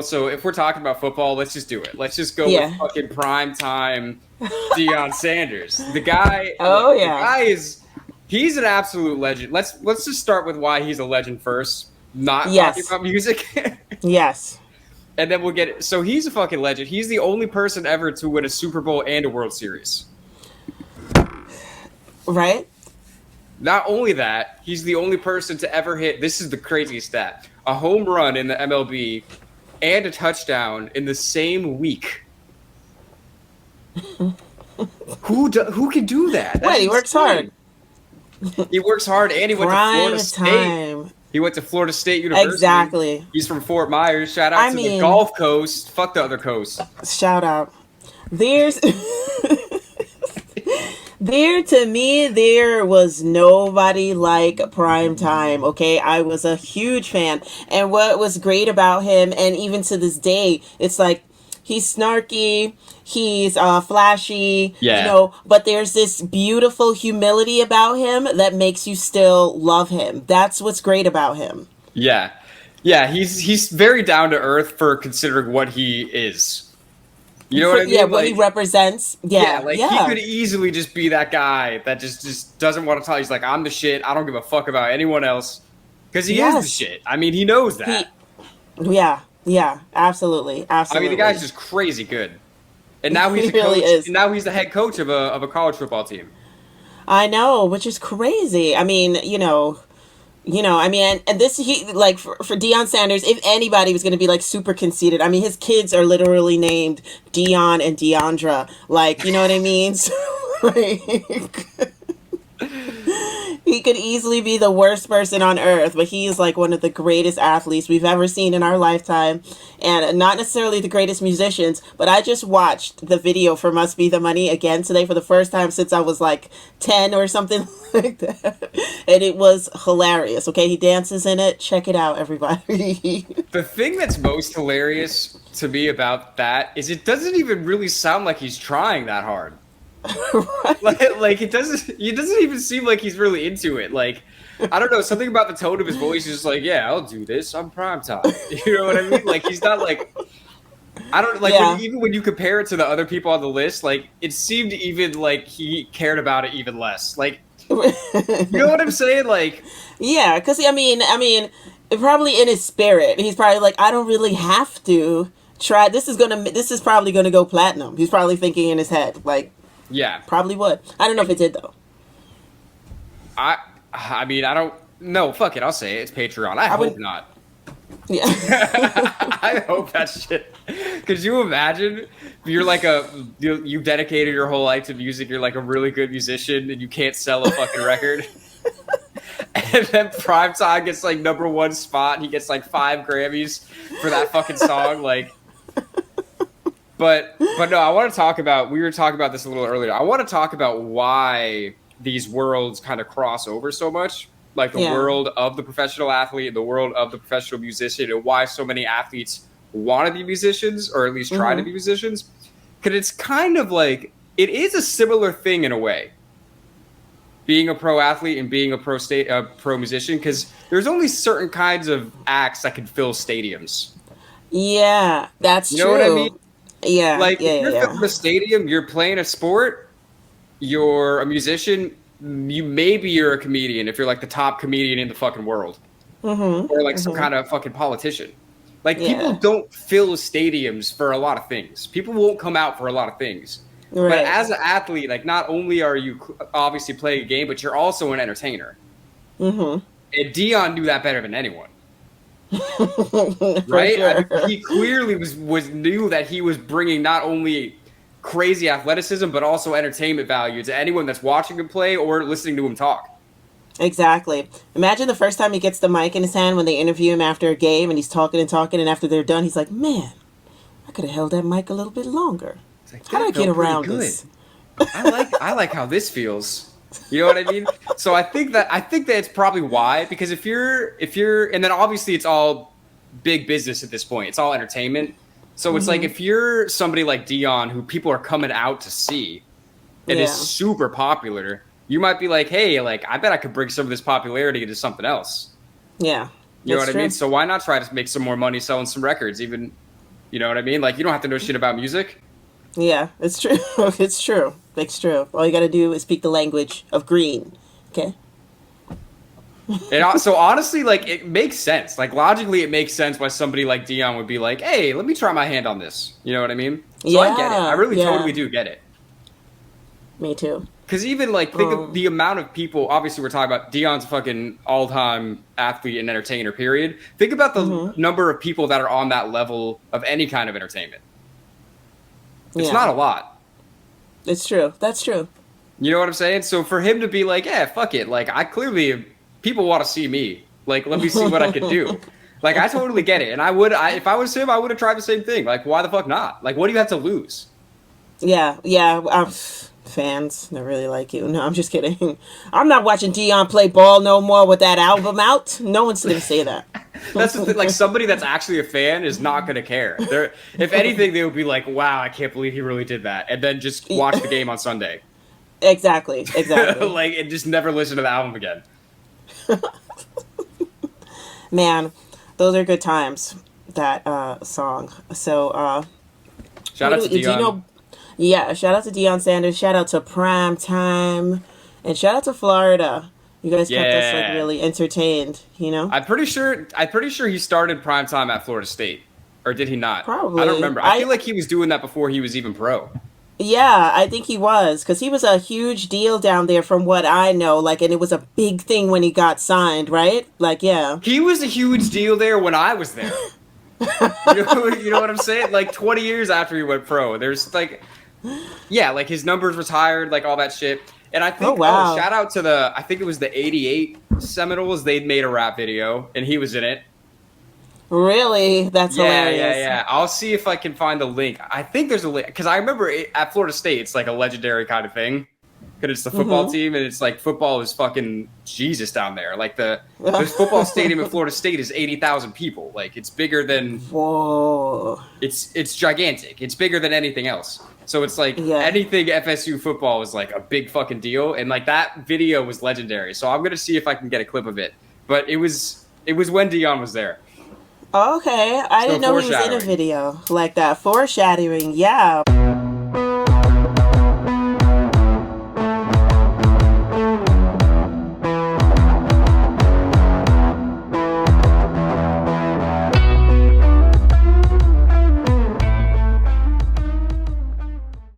So if we're talking about football, let's just do it. Let's just go with Yeah. fucking prime time Deion Sanders. The guy, Oh look, the yeah. guy is he's an absolute legend. Let's just start with why he's a legend first, not talking Yes. about music. Yes. And then we'll get it. So he's a fucking legend. He's the only person ever to win a Super Bowl and a World Series. Right? Not only that, he's the only person to ever hit, this is the craziest stat, a home run in the MLB and a touchdown in the same week. Who can do that? That's Wait, he works hard. insane. He works hard, and he went to Prime Florida State. time. He went to Florida State University. Exactly. He's from Fort Myers. Shout out I to the mean, Gulf Coast. Fuck the other coast. shout out. There's there to me there was nobody like prime time, okay? I was a huge fan. And what was great about him, and even to this day, it's like he's snarky, he's flashy, Yeah. but there's this beautiful humility about him that makes you still love him. That's what's great about him. Yeah. Yeah, he's very down to earth for considering what he is. You know what I mean? Yeah, what he represents. Yeah, Yeah, like he yeah. could easily just be that guy that just doesn't want to talk. He's like, I'm the shit. I don't give a fuck about anyone else. Because he is the Yes. shit. I mean, he knows He, that. yeah, yeah, absolutely, I mean, the absolutely. guy's just crazy good. And now he's He a really coach. is. Now he's the head coach of a college football team. I know, which is crazy. I mean, I mean, and this he like for Deion Sanders. If anybody was going to be like super conceited, I mean, his kids are literally named Dion and Deandra. Like, you know what I mean? So, like, he could easily be the worst person on earth, but he is like one of the greatest athletes we've ever seen in our lifetime. And not necessarily the greatest musicians, but I just watched the video for Must Be the Money again today for the first time since I was like 10 or something like that. And it was hilarious. Okay, he dances in it. Check it out, everybody. The thing that's most hilarious to me about that is it doesn't even really sound like he's trying that hard. Like it doesn't even seem like he's really into it. Like, I don't know, something about the tone of his voice is just like, yeah, I'll do this. I'm prime time. You know what I mean? Like, he's not like, I don't like Yeah. even when you compare it to the other people on the list, like it seemed even like he cared about it even less. Like, you know what I'm saying? Like, Yeah, because I mean, probably in his spirit, he's probably like, I don't really have to try. This is probably gonna go platinum. He's probably thinking in his head, like, yeah, probably would. I don't know if it did though. I I mean, I don't no, fuck it, I'll say it. It's Patreon. I I hope would, not. yeah, I hope that shit. Could you imagine if you're like you dedicated your whole life to music, you're like a really good musician and you can't sell a fucking record? And then Primetime gets like #1 spot and he gets like 5 Grammys for that fucking song. Like, but no, I want to talk about, we were talking about this a little earlier. I want to talk about why these worlds kind of cross over so much. Like the yeah, world of the professional athlete and the world of the professional musician, and why so many athletes want to be musicians or at least try to hmm be musicians. Because it's kind of like, it is a similar thing in a way, being a pro athlete and being a pro musician, because there's only certain kinds of acts that can fill stadiums. yeah. That's You know what I mean? true. Yeah, Like, yeah, if yeah, you're yeah. filling a stadium, you're playing a sport, you're a musician, you're a comedian if you're like the top comedian in the fucking world, or like some Hmm. kind of fucking politician. Like, people Yeah, don't fill stadiums for a lot of things. People won't come out for a lot of things. But right. as an athlete, like, not only are you obviously playing a game, but you're also an entertainer. Hmm. And Dion knew that better than anyone, For right? I mean, sure. he clearly was knew that he was bringing not only crazy athleticism, but also entertainment value to anyone that's watching him play or listening to him talk. Exactly. Imagine the first time he gets the mic in his hand when they interview him after a game and he's talking and talking, and after they're done, he's like, man, I could have held that mic a little bit longer. It's like, How do I that get felt pretty around good. this? I like how this feels. You know what I mean? So I think that it's probably why, because if you're and then obviously it's all big business at this point. It's all entertainment. So it's like, Hmm. if you're somebody like Dion who people are coming out to see and is Yeah. super popular, you might be like, hey, like, I bet I could bring some of this popularity into something else. Yeah. You know That's what I mean? true. So why not try to make some more money selling some records, even You know what I mean? Like, you don't have to know shit about music. Yeah, it's true. It's true. It's true. All you got to do is speak the language of green. Okay. And so honestly, like, it makes sense. Like, logically, it makes sense why somebody like Deion would be like, "Hey, let me try my hand on this." You know what I mean? So I get it. I Yeah. really Yeah. totally do get it. Me too. Because even like think of the amount of people. Obviously, we're talking about Deion's fucking all-time athlete and entertainer. Period. Think about the number of people that are on that level of any kind of entertainment. It's Yeah. not a lot. It's true. That's true. You know what I'm saying? So for him to be like, "Yeah, fuck it," like I clearly people want to see me. Like, let me see what I can do. Like, I totally get it. And if I was him, I would have tried the same thing. Like, why the fuck not? Like, what do you have to lose? Yeah. Yeah. Fans, they really like you. No, I'm just kidding. I'm not watching Deion play ball no more with that album out. No one's gonna say that. That's the thing. Like, somebody that's actually a fan is not going to care. If anything, they would be like, wow, I can't believe he really did that. And then just watch the game on Sunday. Exactly. Exactly. Like, and just never listen to the album again. Man, those are good times. That song. So Shout out to do you Deion. know? Yeah, shout out to Deion Sanders. Shout out to Prime Time, and shout out to Florida. You guys kept us like Yeah. really entertained. You know. I'm pretty sure he started primetime at Florida State. Or did he not? Probably. I don't remember. I feel like he was doing that before he was even pro. Yeah, I think he was because he was a huge deal down there, from what I know. Like, and it was a big thing when he got signed, right? Like, yeah. He was a huge deal there when I was there. You know what I'm saying? Like 20 years after he went pro, there's like, yeah, like his numbers retired, like all that shit. And I think, wow. shout out to I think it was the '88 Seminoles. They'd made a rap video, and he was in it. Really? That's hilarious. Yeah. I'll see if I can find the link. I think there's a link because I remember at Florida State, it's like a legendary kind of thing. Because it's the football team, and it's like football is fucking Jesus down there. Like the football stadium at Florida State is 80,000 people. Like it's bigger than. Whoa. It's gigantic. It's bigger than anything else. So it's like anything FSU football is like a big fucking deal, and like that video was legendary. So I'm gonna see if I can get a clip of it. But it was when Deion was there. Okay, I didn't know he was in a video like that. Foreshadowing, yeah.